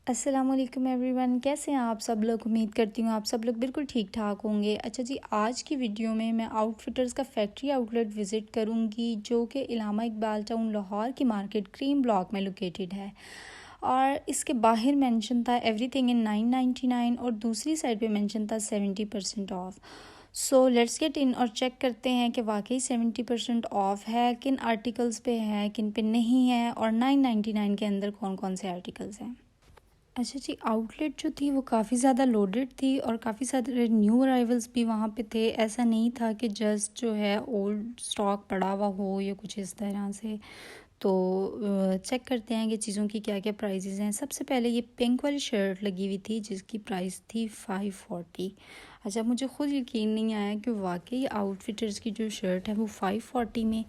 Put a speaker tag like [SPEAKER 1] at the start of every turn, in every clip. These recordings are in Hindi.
[SPEAKER 1] अस्सलाम वालेकुम एवरीवन, कैसे हैं आप सब लोग। उम्मीद करती हूँ आप सब लोग बिल्कुल ठीक ठाक होंगे। अच्छा जी, आज की वीडियो में मैं आउटफिटर्स का फैक्ट्री आउटलेट विज़िट करूँगी जो कि इलामा इकबाल टाउन लाहौर की मार्केट क्रीम ब्लॉक में लोकेटेड है। और इसके बाहर मेंशन था एवरीथिंग इन 999 और दूसरी साइड पे मेंशन था 70% of. So let's get in और चेक करते हैं कि वाकई 70% ऑफ है, किन आर्टिकल्स पे है, किन पे नहीं है, और 999 के अंदर कौन कौन से आर्टिकल्स हैं। अच्छा जी, आउटलेट जो थी वो काफ़ी ज़्यादा लोडेड थी और काफ़ी सारे न्यू अराइवल्स भी वहाँ पे थे। ऐसा नहीं था कि जस्ट जो है ओल्ड स्टॉक पड़ा हुआ हो या कुछ इस तरह से। तो चेक करते हैं कि चीज़ों की क्या क्या प्राइसेस हैं। सबसे पहले ये पिंक वाली शर्ट लगी हुई थी जिसकी प्राइस थी 540। अच्छा, मुझे ख़ुद यकीन नहीं आया कि वाकई आउटफिटर्स की जो शर्ट है वो 540 में,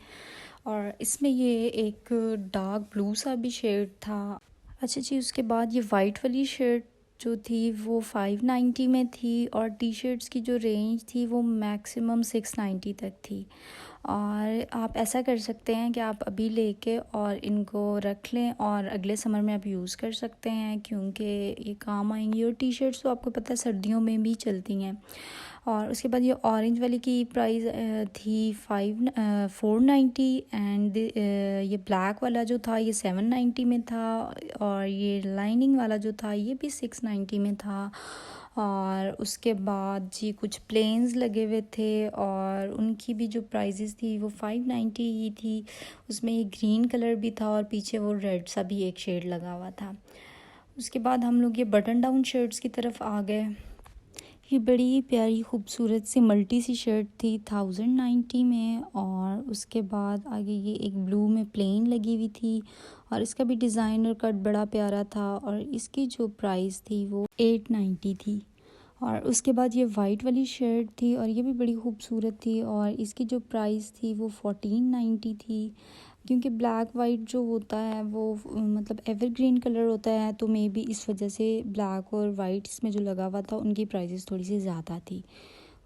[SPEAKER 1] और इसमें ये एक डार्क ब्लू सा भी शेड था। अच्छा जी, उसके बाद ये वाइट वाली शर्ट जो थी वो 590 में थी, और टी शर्ट्स की जो रेंज थी वो मैक्सिमम 690 तक थी। और आप ऐसा कर सकते हैं कि आप अभी लेके और इनको रख लें और अगले समर में आप यूज़ कर सकते हैं, क्योंकि ये काम आएंगी। और टी शर्ट्स तो आपको पता है सर्दियों में भी चलती हैं। और उसके बाद ये ऑरेंज वाली की प्राइस थी 490, एंड ये ब्लैक वाला जो था ये 790 में था, और ये लाइनिंग वाला जो था ये भी 690 में था। और उसके बाद जी कुछ प्लेन्स लगे हुए थे और उनकी भी जो प्राइजेस थी वो 590 ही थी। उसमें ये ग्रीन कलर भी था और पीछे वो रेड सा भी एक शेड लगा हुआ था। उसके बाद हम लोग ये बटन डाउन शर्ट्स की तरफ आ गए। ये बड़ी प्यारी खूबसूरत सी मल्टी सी शर्ट थी 1090 में, और उसके बाद आगे ये एक ब्लू में प्लेन लगी हुई थी और इसका भी डिज़ाइनर कट बड़ा प्यारा था, और इसकी जो प्राइस थी वो 890 थी। और उसके बाद ये वाइट वाली शर्ट थी और ये भी बड़ी खूबसूरत थी, और इसकी जो प्राइस थी वो 1490 थी। क्योंकि ब्लैक वाइट जो होता है वो मतलब एवरग्रीन कलर होता है, तो मे बी इस वजह से ब्लैक और वाइट इसमें जो लगा हुआ था उनकी प्राइसेस थोड़ी सी ज़्यादा थी।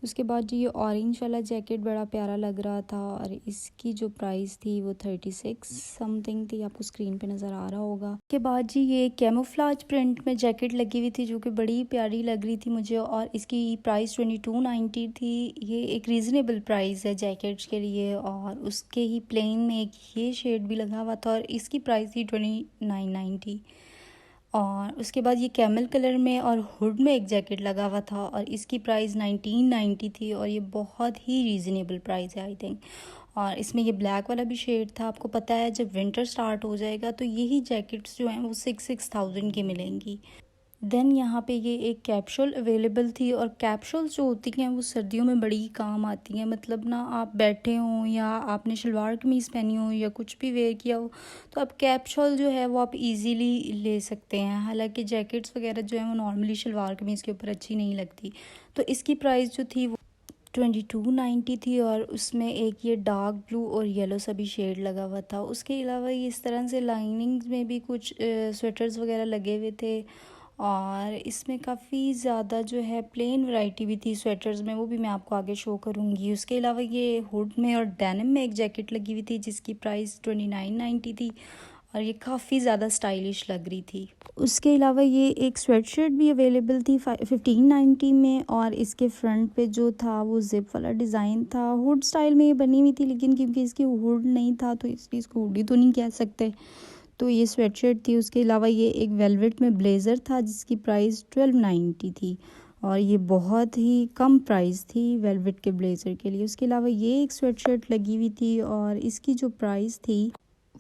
[SPEAKER 1] उसके बाद जो ये ऑरेंज वाला जैकेट बड़ा प्यारा लग रहा था, और इसकी जो प्राइस थी वो 36 समथिंग थी, आपको स्क्रीन पे नज़र आ रहा होगा। उसके बाद जी ये कैमोफ्लाज प्रिंट में जैकेट लगी हुई थी जो कि बड़ी प्यारी लग रही थी मुझे, और इसकी प्राइस 2290 थी। ये एक रीज़नेबल प्राइस है जैकेट्स के लिए। और उसके ही प्लेन में एक ये शेड भी लगा हुआ था और इसकी प्राइस थी 2990। और उसके बाद ये कैमल कलर में और हुड में एक जैकेट लगा हुआ था और इसकी प्राइस 1990 थी, और ये बहुत ही रीज़नेबल प्राइस है आई थिंक। और इसमें ये ब्लैक वाला भी शेड था। आपको पता है जब विंटर स्टार्ट हो जाएगा तो यही जैकेट्स जो हैं वो 6,000 की मिलेंगी। देन यहाँ पे ये एक कैप्सूल अवेलेबल थी, और कैप्सूल्स जो होती हैं वो सर्दियों में बड़ी काम आती हैं। मतलब ना, आप बैठे हों या आपने शलवार कमीज़ पहनी हो या कुछ भी वेयर किया हो, तो आप कैप्सूल जो है वो आप इजीली ले सकते हैं। हालांकि जैकेट्स वगैरह जो है वो नॉर्मली शलवार कमीज़ के ऊपर अच्छी नहीं लगती। तो इसकी प्राइस जो थी वो 2290 थी, और उसमें एक ये डार्क ब्लू और येलो सा भी शेड लगा हुआ था। उसके अलावा ये इस तरह से लाइनिंग्स में भी कुछ स्वेटर्स वगैरह लगे हुए थे, और इसमें काफ़ी ज़्यादा जो है प्लेन वैरायटी भी थी स्वेटर्स में, वो भी मैं आपको आगे शो करूँगी। उसके अलावा ये हुड में और डेनिम में एक जैकेट लगी हुई थी जिसकी प्राइस 2990 थी, और ये काफ़ी ज़्यादा स्टाइलिश लग रही थी। उसके अलावा ये एक स्वेट शर्ट भी अवेलेबल थी 1590 में, और इसके फ्रंट पे जो था वो जिप वाला डिज़ाइन था। हुड स्टाइल में ये बनी हुई थी, लेकिन क्योंकि इसकी हुड नहीं था तो इसलिए इसको हुडी तो नहीं कह सकते। तो ये स्वेट शर्ट थी। उसके अलावा ये एक वेलवेट में ब्लेज़र था जिसकी प्राइस 1290 थी, और ये बहुत ही कम प्राइस थी वेलवेट के ब्लेज़र के लिए। उसके अलावा ये एक स्वेट शर्ट लगी हुई थी और इसकी जो प्राइस थी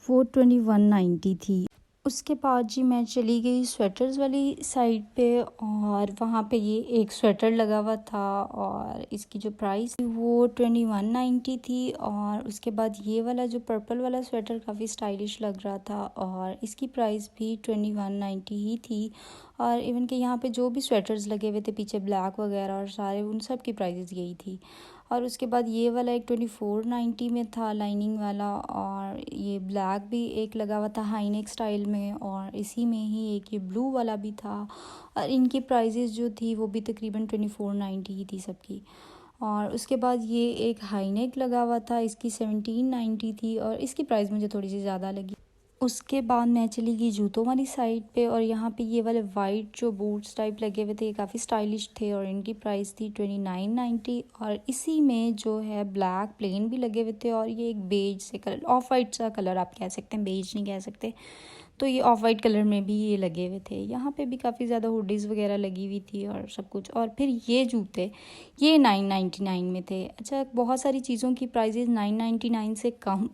[SPEAKER 1] वो 2190 थी। उसके बाद जी मैं चली गई स्वेटर्स वाली साइड पे, और वहाँ पे ये एक स्वेटर लगा हुआ था और इसकी जो प्राइस थी वो 2190 थी। और उसके बाद ये वाला जो पर्पल वाला स्वेटर काफ़ी स्टाइलिश लग रहा था और इसकी प्राइस भी 2190 ही थी। और इवन कि यहाँ पे जो भी स्वेटर्स लगे हुए थे पीछे ब्लैक वगैरह और सारे, उन सब की प्राइसेस यही थी। और उसके बाद ये वाला एक 2490 में था लाइनिंग वाला, और ये ब्लैक भी एक लगा हुआ था हाई नेक स्टाइल में, और इसी में ही एक ये ब्लू वाला भी था, और इनकी प्राइसेस जो थी वो भी तकरीबन 2490 ही थी सबकी। और उसके बाद ये एक हाई नेक लगा हुआ था, इसकी 1790 थी और इसकी प्राइस मुझे थोड़ी सी ज़्यादा लगी। उसके बाद मैं चली गई जूतों वाली साइड पे, और यहाँ पे ये वाले वाइट जो बूट्स टाइप लगे हुए थे ये काफ़ी स्टाइलिश थे और इनकी प्राइस थी 29.90। और इसी में जो है ब्लैक प्लेन भी लगे हुए थे, और ये एक बेज से कलर, ऑफ वाइट सा कलर आप कह सकते हैं, बेज नहीं कह सकते, तो ये ऑफ वाइट कलर में भी ये लगे हुए थे। यहाँ पे भी काफ़ी ज़्यादा हुडीज़ वगैरह लगी हुई थी और सब कुछ। और फिर ये जूते ये 999 में थे। अच्छा, बहुत सारी चीज़ों की प्राइजेज़ 999 से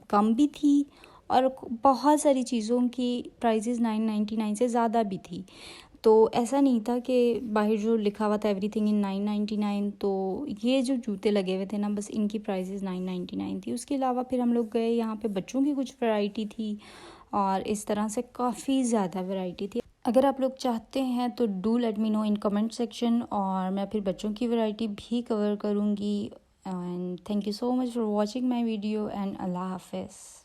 [SPEAKER 1] कम भी थी, और बहुत सारी चीज़ों की प्राइजेज़ 999 से ज़्यादा भी थी। तो ऐसा नहीं था कि बाहर जो लिखा हुआ था एवरीथिंग इन 999, तो ये जो जूते लगे हुए थे ना, बस इनकी प्राइसेस 999 थी। उसके अलावा फिर हम लोग गए, यहाँ पे बच्चों की कुछ वैरायटी थी और इस तरह से काफ़ी ज़्यादा वैरायटी थी। अगर आप लोग चाहते हैं तो do let me know in comment section, और मैं फिर बच्चों की वैरायटी भी कवर करूँगी। And thank you so much for watching my video, and अल्लाह हाफिज़।